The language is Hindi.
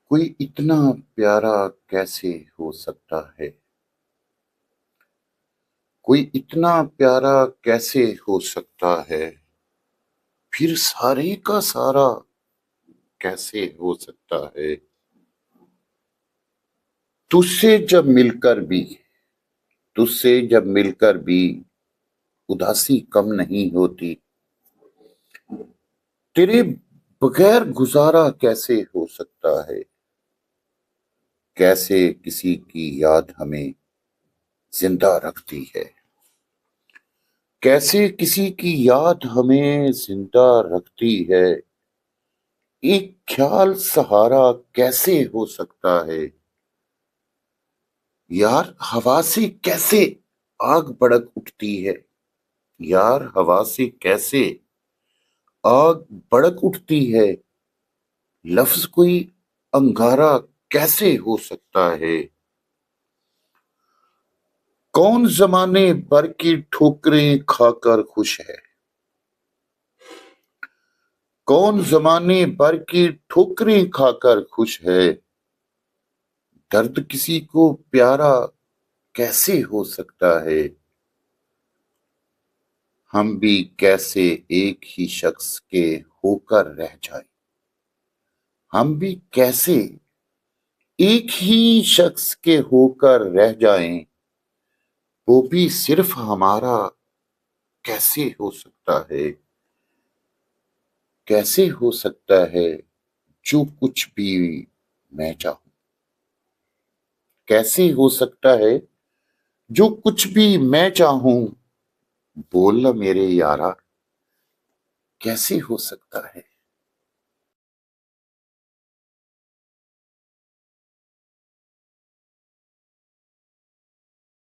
कोई इतना प्यारा कैसे हो सकता है? कोई इतना प्यारा कैसे हो सकता है? फिर सारे का सारा कैसे हो सकता है? तुझसे जब मिलकर भी तुझसे जब मिलकर भी उदासी कम नहीं होती। तेरे बगैर गुजारा कैसे हो सकता है? कैसे किसी की याद हमें जिंदा रखती है? कैसे किसी की याद हमें जिंदा रखती है? एक ख्याल सहारा कैसे हो सकता है? यार हवा से कैसे आग भड़क उठती है? यार हवा से कैसे आग भड़क उठती है? लफ्ज कोई अंगारा कैसे हो सकता है? कौन जमाने भर की ठोकरें खाकर खुश है? कौन जमाने भर की ठोकरें खाकर खुश है? दर्द किसी को प्यारा कैसे हो सकता है? हम भी कैसे एक ही शख्स के होकर रह जाएं? हम भी कैसे एक ही शख्स के होकर रह जाएं? वो भी सिर्फ हमारा कैसे हो सकता है? कैसे हो सकता है जो कुछ भी मैं चाहूं? कैसे हो सकता है जो कुछ भी मैं चाहूं? बोल ना मेरे यारा, कैसे हो सकता है?